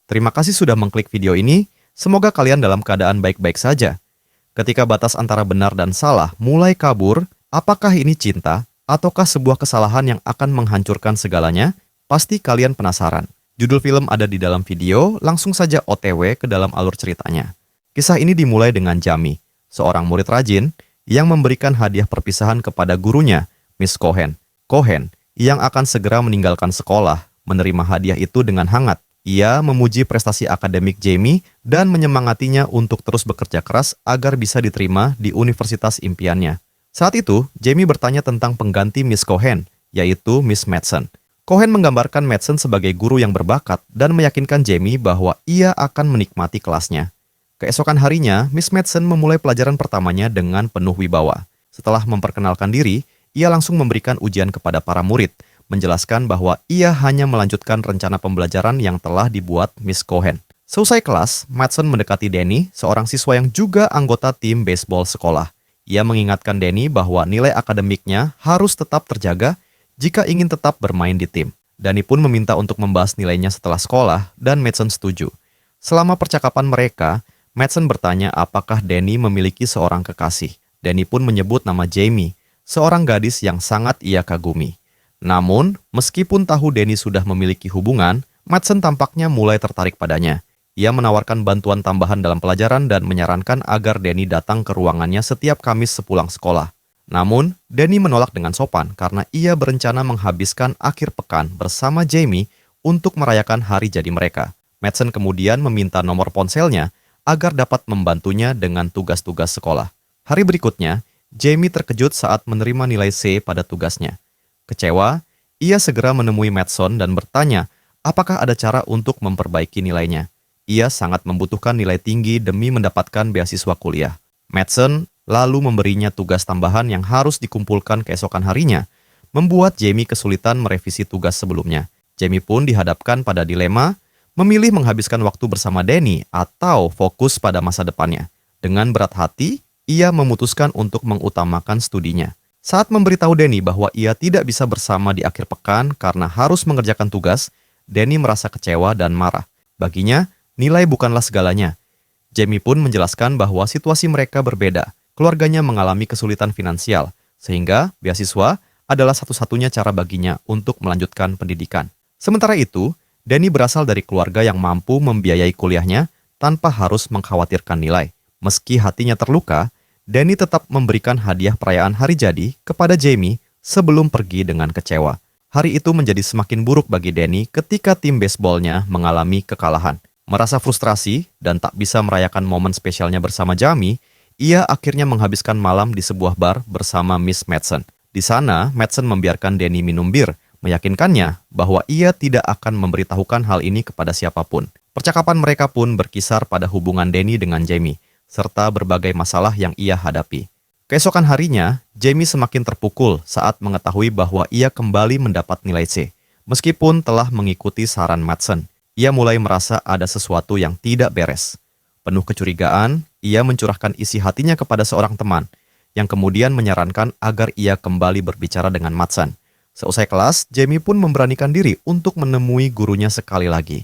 Terima kasih sudah mengklik video ini. Semoga kalian dalam keadaan baik-baik saja. Ketika batas antara benar dan salah mulai kabur, apakah ini cinta ataukah sebuah kesalahan yang akan menghancurkan segalanya? Pasti kalian penasaran. Judul film ada di dalam video, langsung saja OTW ke dalam alur ceritanya. Kisah ini dimulai dengan Jamie, seorang murid rajin yang memberikan hadiah perpisahan kepada gurunya, Miss Cohen. Cohen, yang akan segera meninggalkan sekolah, menerima hadiah itu dengan hangat. Ia memuji prestasi akademik Jamie dan menyemangatinya untuk terus bekerja keras agar bisa diterima di universitas impiannya. Saat itu, Jamie bertanya tentang pengganti Miss Cohen, yaitu Miss Madsen. Cohen menggambarkan Madsen sebagai guru yang berbakat dan meyakinkan Jamie bahwa ia akan menikmati kelasnya. Keesokan harinya, Miss Madsen memulai pelajaran pertamanya dengan penuh wibawa. Setelah memperkenalkan diri, ia langsung memberikan ujian kepada para murid, menjelaskan bahwa ia hanya melanjutkan rencana pembelajaran yang telah dibuat Miss Cohen. Selesai kelas, Madsen mendekati Danny, seorang siswa yang juga anggota tim baseball sekolah. Ia mengingatkan Danny bahwa nilai akademiknya harus tetap terjaga jika ingin tetap bermain di tim. Danny pun meminta untuk membahas nilainya setelah sekolah dan Madsen setuju. Selama percakapan mereka, Madsen bertanya apakah Danny memiliki seorang kekasih. Danny pun menyebut nama Jamie, seorang gadis yang sangat ia kagumi. Namun, meskipun tahu Danny sudah memiliki hubungan, Madsen tampaknya mulai tertarik padanya. Ia menawarkan bantuan tambahan dalam pelajaran dan menyarankan agar Danny datang ke ruangannya setiap Kamis sepulang sekolah. Namun, Danny menolak dengan sopan karena ia berencana menghabiskan akhir pekan bersama Jamie untuk merayakan hari jadi mereka. Madsen kemudian meminta nomor ponselnya agar dapat membantunya dengan tugas-tugas sekolah. Hari berikutnya, Jamie terkejut saat menerima nilai C pada tugasnya. Kecewa, ia segera menemui Madsen dan bertanya apakah ada cara untuk memperbaiki nilainya. Ia sangat membutuhkan nilai tinggi demi mendapatkan beasiswa kuliah. Madsen lalu memberinya tugas tambahan yang harus dikumpulkan keesokan harinya, membuat Jamie kesulitan merevisi tugas sebelumnya. Jamie pun dihadapkan pada dilema, memilih menghabiskan waktu bersama Danny atau fokus pada masa depannya. Dengan berat hati, ia memutuskan untuk mengutamakan studinya. Saat memberitahu Danny bahwa ia tidak bisa bersama di akhir pekan karena harus mengerjakan tugas, Danny merasa kecewa dan marah. Baginya, nilai bukanlah segalanya. Jamie pun menjelaskan bahwa situasi mereka berbeda. Keluarganya mengalami kesulitan finansial, sehingga beasiswa adalah satu-satunya cara baginya untuk melanjutkan pendidikan. Sementara itu, Danny berasal dari keluarga yang mampu membiayai kuliahnya tanpa harus mengkhawatirkan nilai. Meski hatinya terluka, Danny tetap memberikan hadiah perayaan hari jadi kepada Jamie sebelum pergi dengan kecewa. Hari itu menjadi semakin buruk bagi Danny ketika tim baseballnya mengalami kekalahan. Merasa frustrasi dan tak bisa merayakan momen spesialnya bersama Jamie, ia akhirnya menghabiskan malam di sebuah bar bersama Miss Madsen. Di sana, Madsen membiarkan Danny minum bir, meyakinkannya bahwa ia tidak akan memberitahukan hal ini kepada siapapun. Percakapan mereka pun berkisar pada hubungan Danny dengan Jamie, serta berbagai masalah yang ia hadapi. Keesokan harinya, Jamie semakin terpukul saat mengetahui bahwa ia kembali mendapat nilai C. Meskipun telah mengikuti saran Madsen, ia mulai merasa ada sesuatu yang tidak beres. Penuh kecurigaan, ia mencurahkan isi hatinya kepada seorang teman, yang kemudian menyarankan agar ia kembali berbicara dengan Madsen. Seusai kelas, Jamie pun memberanikan diri untuk menemui gurunya sekali lagi.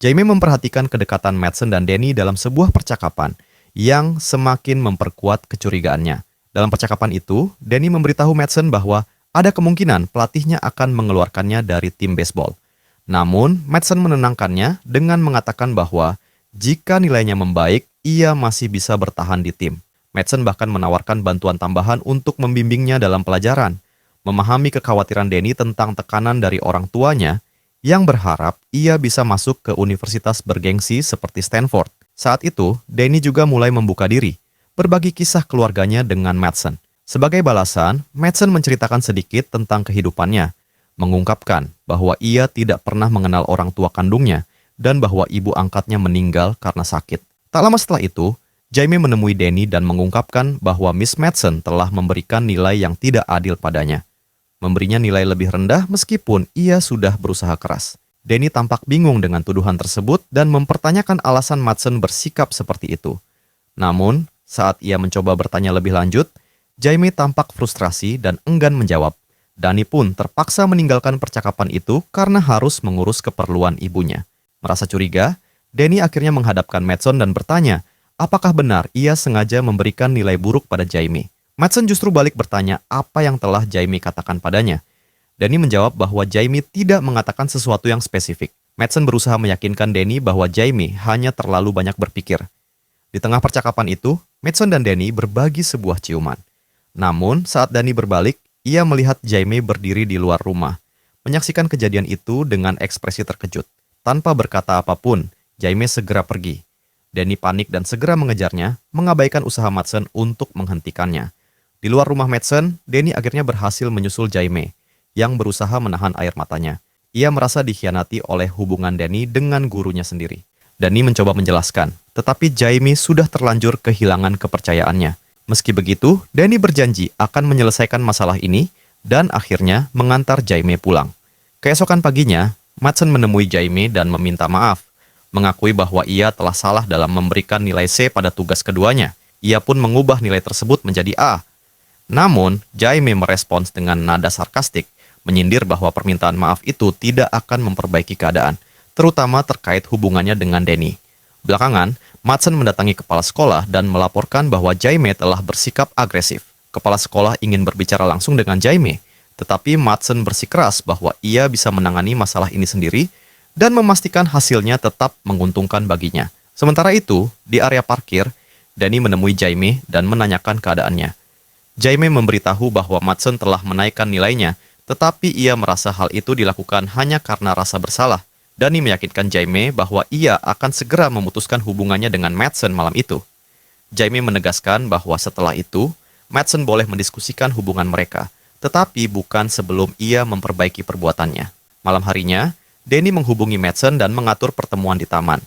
Jamie memperhatikan kedekatan Madsen dan Danny dalam sebuah percakapan, yang semakin memperkuat kecurigaannya. Dalam percakapan itu, Danny memberitahu Madsen bahwa ada kemungkinan pelatihnya akan mengeluarkannya dari tim baseball. Namun, Madsen menenangkannya dengan mengatakan bahwa jika nilainya membaik, ia masih bisa bertahan di tim. Madsen bahkan menawarkan bantuan tambahan untuk membimbingnya dalam pelajaran. Memahami kekhawatiran Danny tentang tekanan dari orang tuanya, yang berharap ia bisa masuk ke universitas bergengsi seperti Stanford. Saat itu, Danny juga mulai membuka diri, berbagi kisah keluarganya dengan Madsen. Sebagai balasan, Madsen menceritakan sedikit tentang kehidupannya, mengungkapkan bahwa ia tidak pernah mengenal orang tua kandungnya dan bahwa ibu angkatnya meninggal karena sakit. Tak lama setelah itu, Jamie menemui Danny dan mengungkapkan bahwa Miss Madsen telah memberikan nilai yang tidak adil padanya. Memberinya nilai lebih rendah meskipun ia sudah berusaha keras. Danny tampak bingung dengan tuduhan tersebut dan mempertanyakan alasan Madsen bersikap seperti itu. Namun, saat ia mencoba bertanya lebih lanjut, Jamie tampak frustrasi dan enggan menjawab. Danny pun terpaksa meninggalkan percakapan itu karena harus mengurus keperluan ibunya. Merasa curiga, Danny akhirnya menghadapkan Madsen dan bertanya, apakah benar ia sengaja memberikan nilai buruk pada Jaime. Madsen justru balik bertanya apa yang telah Jaime katakan padanya. Danny menjawab bahwa Jaime tidak mengatakan sesuatu yang spesifik. Madsen berusaha meyakinkan Danny bahwa Jaime hanya terlalu banyak berpikir. Di tengah percakapan itu, Madsen dan Danny berbagi sebuah ciuman. Namun, saat Danny berbalik, ia melihat Jaime berdiri di luar rumah, menyaksikan kejadian itu dengan ekspresi terkejut. Tanpa berkata apapun, Jaime segera pergi. Danny panik dan segera mengejarnya, mengabaikan usaha Madsen untuk menghentikannya. Di luar rumah Madsen, Danny akhirnya berhasil menyusul Jaime, yang berusaha menahan air matanya. Ia merasa dikhianati oleh hubungan Danny dengan gurunya sendiri. Danny mencoba menjelaskan, tetapi Jaime sudah terlanjur kehilangan kepercayaannya. Meski begitu, Danny berjanji akan menyelesaikan masalah ini dan akhirnya mengantar Jaime pulang. Keesokan paginya, Madsen menemui Jaime dan meminta maaf, mengakui bahwa ia telah salah dalam memberikan nilai C pada tugas keduanya. Ia pun mengubah nilai tersebut menjadi A. Namun, Jaime merespons dengan nada sarkastik, menyindir bahwa permintaan maaf itu tidak akan memperbaiki keadaan, terutama terkait hubungannya dengan Danny. Belakangan, Madsen mendatangi kepala sekolah dan melaporkan bahwa Jaime telah bersikap agresif. Kepala sekolah ingin berbicara langsung dengan Jaime, tetapi Madsen bersikeras bahwa ia bisa menangani masalah ini sendiri dan memastikan hasilnya tetap menguntungkan baginya. Sementara itu, di area parkir, Danny menemui Jaime dan menanyakan keadaannya. Jaime memberitahu bahwa Madsen telah menaikkan nilainya, tetapi ia merasa hal itu dilakukan hanya karena rasa bersalah. Danny meyakinkan Jaime bahwa ia akan segera memutuskan hubungannya dengan Madsen malam itu. Jaime menegaskan bahwa setelah itu, Madsen boleh mendiskusikan hubungan mereka, tetapi bukan sebelum ia memperbaiki perbuatannya. Malam harinya, Danny menghubungi Madsen dan mengatur pertemuan di taman.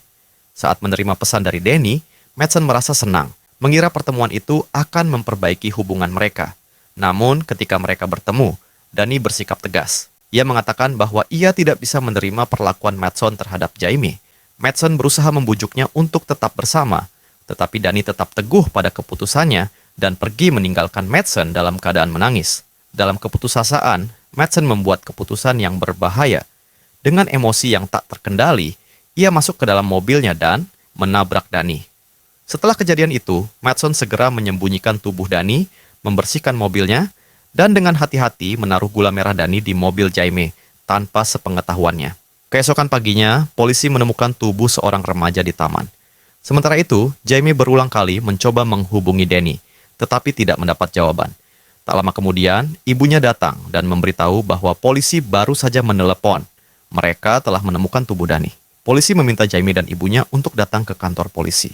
Saat menerima pesan dari Danny, Madsen merasa senang, mengira pertemuan itu akan memperbaiki hubungan mereka. Namun, ketika mereka bertemu, Danny bersikap tegas. Ia mengatakan bahwa ia tidak bisa menerima perlakuan Madsen terhadap Jaime. Madsen berusaha membujuknya untuk tetap bersama, tetapi Danny tetap teguh pada keputusannya dan pergi meninggalkan Madsen dalam keadaan menangis. Dalam keputusasaan, Madsen membuat keputusan yang berbahaya. Dengan emosi yang tak terkendali, ia masuk ke dalam mobilnya dan menabrak Danny. Setelah kejadian itu, Madsen segera menyembunyikan tubuh Danny, membersihkan mobilnya, dan dengan hati-hati menaruh gula merah Danny di mobil Jaime tanpa sepengetahuannya. Keesokan paginya, polisi menemukan tubuh seorang remaja di taman. Sementara itu, Jaime berulang kali mencoba menghubungi Danny, tetapi tidak mendapat jawaban. Tak lama kemudian, ibunya datang dan memberitahu bahwa polisi baru saja menelepon. Mereka telah menemukan tubuh Danny. Polisi meminta Jaime dan ibunya untuk datang ke kantor polisi.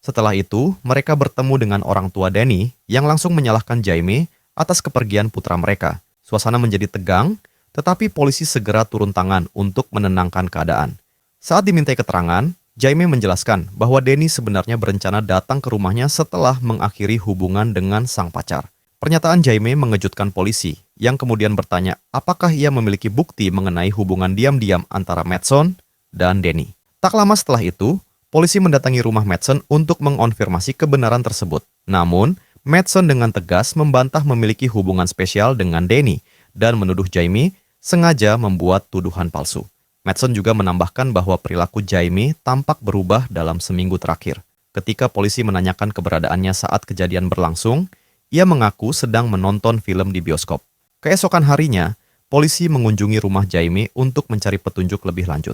Setelah itu, mereka bertemu dengan orang tua Danny yang langsung menyalahkan Jaime atas kepergian putra mereka. Suasana menjadi tegang, tetapi polisi segera turun tangan untuk menenangkan keadaan. Saat dimintai keterangan, Jaime menjelaskan bahwa Danny sebenarnya berencana datang ke rumahnya setelah mengakhiri hubungan dengan sang pacar. Pernyataan Jaime mengejutkan polisi, yang kemudian bertanya apakah ia memiliki bukti mengenai hubungan diam-diam antara Madsen dan Danny. Tak lama setelah itu, polisi mendatangi rumah Madsen untuk mengonfirmasi kebenaran tersebut. Namun, Madsen dengan tegas membantah memiliki hubungan spesial dengan Danny dan menuduh Jaime sengaja membuat tuduhan palsu. Madsen juga menambahkan bahwa perilaku Jaime tampak berubah dalam seminggu terakhir. Ketika polisi menanyakan keberadaannya saat kejadian berlangsung, ia mengaku sedang menonton film di bioskop. Keesokan harinya, polisi mengunjungi rumah Jaime untuk mencari petunjuk lebih lanjut.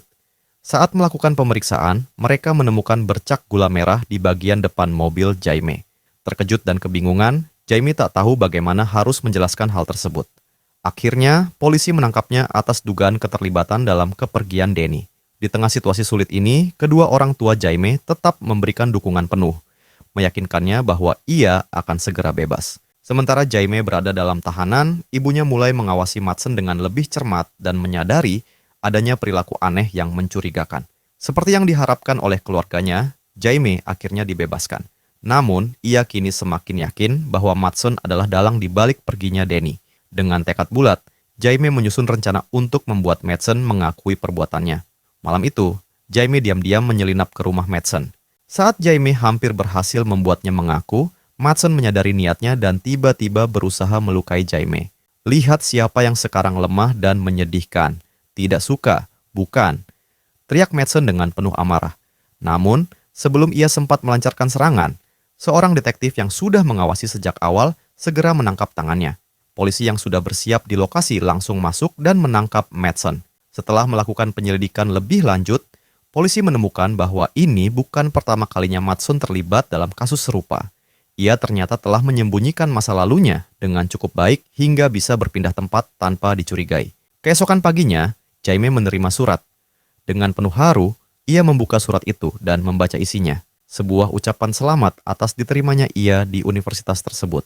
Saat melakukan pemeriksaan, mereka menemukan bercak gula merah di bagian depan mobil Jaime. Terkejut dan kebingungan, Jaime tak tahu bagaimana harus menjelaskan hal tersebut. Akhirnya, polisi menangkapnya atas dugaan keterlibatan dalam kepergian Danny. Di tengah situasi sulit ini, kedua orang tua Jaime tetap memberikan dukungan penuh, meyakinkannya bahwa ia akan segera bebas. Sementara Jaime berada dalam tahanan, ibunya mulai mengawasi Madsen dengan lebih cermat dan menyadari adanya perilaku aneh yang mencurigakan. Seperti yang diharapkan oleh keluarganya, Jaime akhirnya dibebaskan. Namun, ia kini semakin yakin bahwa Madsen adalah dalang di balik perginya Danny. Dengan tekad bulat, Jaime menyusun rencana untuk membuat Madsen mengakui perbuatannya. Malam itu, Jaime diam-diam menyelinap ke rumah Madsen. Saat Jaime hampir berhasil membuatnya mengaku, Madsen menyadari niatnya dan tiba-tiba berusaha melukai Jaime. Lihat siapa yang sekarang lemah dan menyedihkan. Tidak suka, bukan. Teriak Madsen dengan penuh amarah. Namun, sebelum ia sempat melancarkan serangan, seorang detektif yang sudah mengawasi sejak awal segera menangkap tangannya. Polisi yang sudah bersiap di lokasi langsung masuk dan menangkap Madsen. Setelah melakukan penyelidikan lebih lanjut, polisi menemukan bahwa ini bukan pertama kalinya Madsen terlibat dalam kasus serupa. Ia ternyata telah menyembunyikan masa lalunya dengan cukup baik hingga bisa berpindah tempat tanpa dicurigai. Keesokan paginya, Jaime menerima surat. Dengan penuh haru, ia membuka surat itu dan membaca isinya. Sebuah ucapan selamat atas diterimanya ia di universitas tersebut.